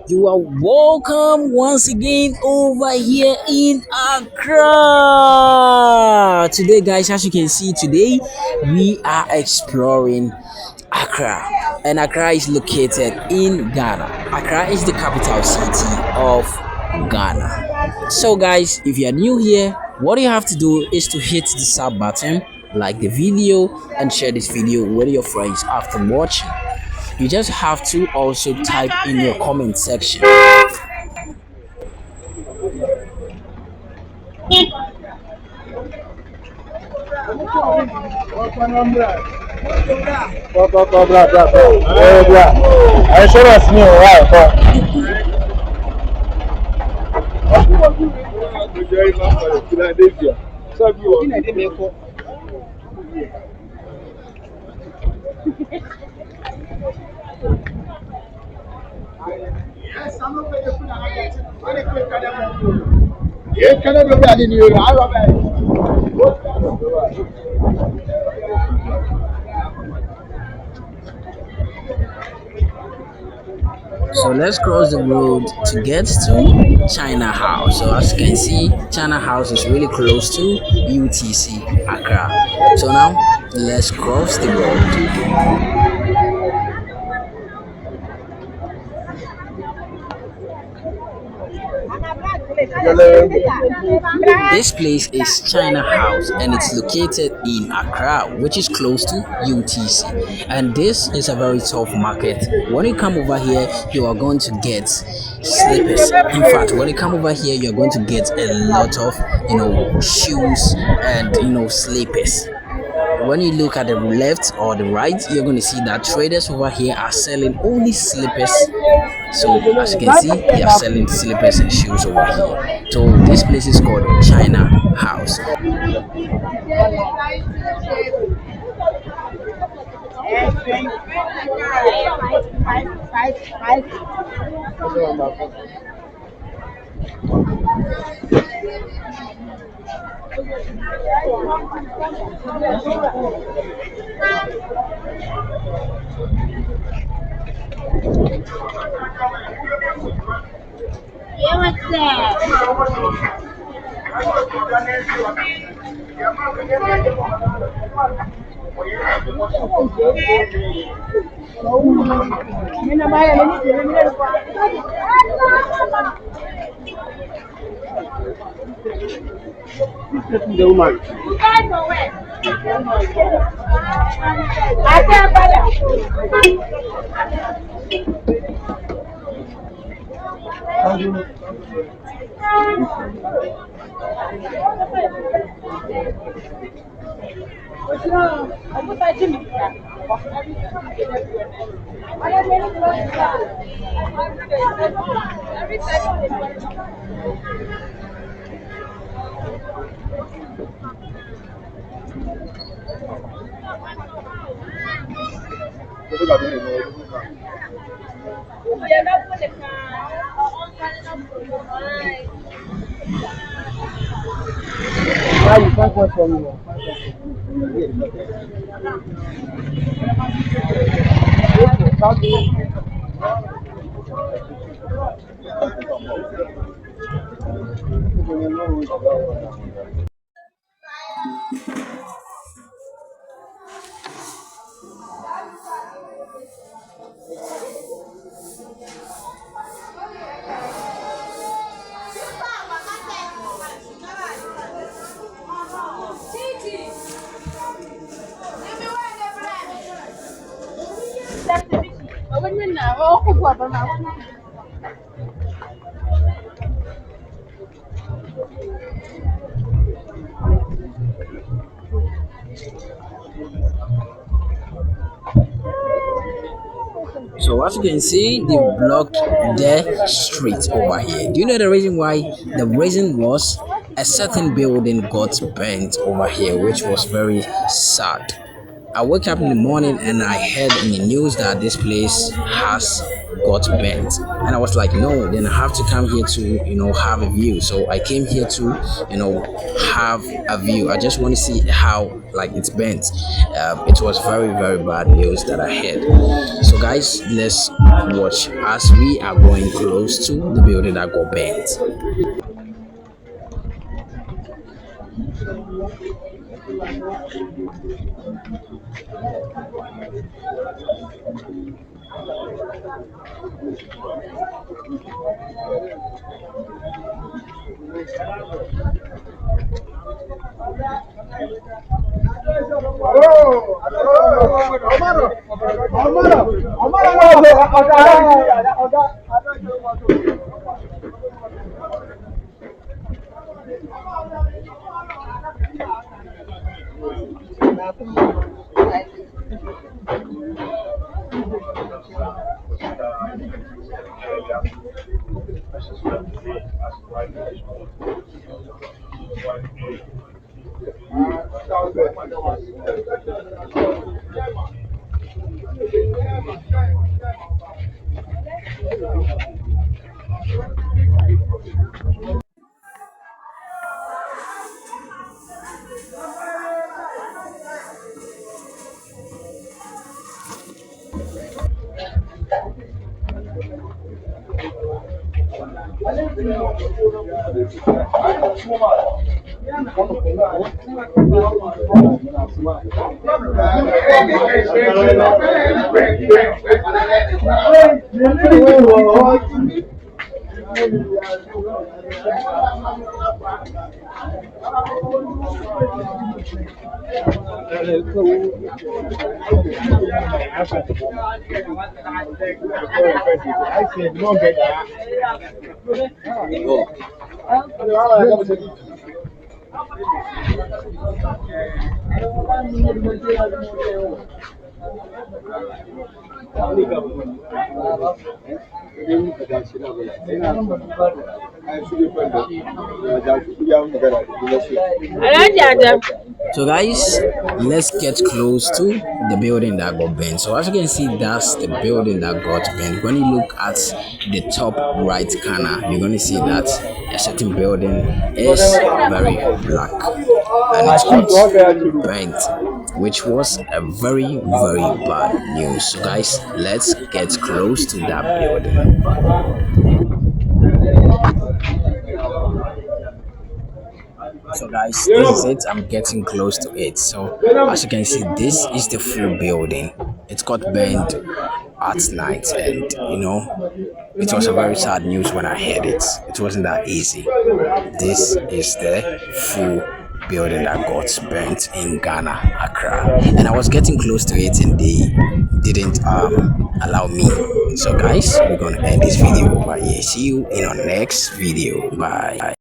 You are welcome once again over here in Accra. Today, guys, as you can see, today we are exploring Accra, and Accra is located in Ghana. Accra is the capital city of Ghana. So, guys, if you are new here, what you have to do is to hit the sub button, like the video, and share this video with your friends after watching. You just have to also type in your comment section. So let's cross the road to get to China House. So as you can see, China House is really close to UTC Accra. So now let's cross the road. This place is China House and it's located in Accra, which is close to UTC. And this is a very tough market. When you come over here, you are going to get slippers. In fact, when you come over here, you're going to get a lot of shoes and slippers. When you look at the left or the right, you're going to see that traders over here are selling only slippers. So as you can see, they are selling slippers and shoes over here. So this place is called China House. Yeah, what's that? So as you can see, they blocked the street over here. Do you know the reason why? The reason was a certain building got burnt over here, which was very sad. I woke up in the morning and I heard in the news that this place has got burnt. And I was like, no, then I have to come here to, have a view. So I came here to, have a view. I just want to see how, like, it's burnt. It was very, very bad news that I heard. So, guys, let's watch as we are going close to the building that got burnt. So guys, let's get close to the building that got burned. So as you can see, that's the building that got burned. When you look at the top right corner, you're going to see that a certain building is very black and it's got burnt, which was a very, very bad news. So guys, let's get close to that building. So guys, this is it. I'm getting close to it. So as you can see, this is the full building. It got burned at night, and it was a very sad news when I heard it. It wasn't that easy. This is the full building that got burnt in Ghana, Accra, and I was getting close to it, and they didn't allow me. So guys, we're gonna end this video over here. See you in our next video. Bye.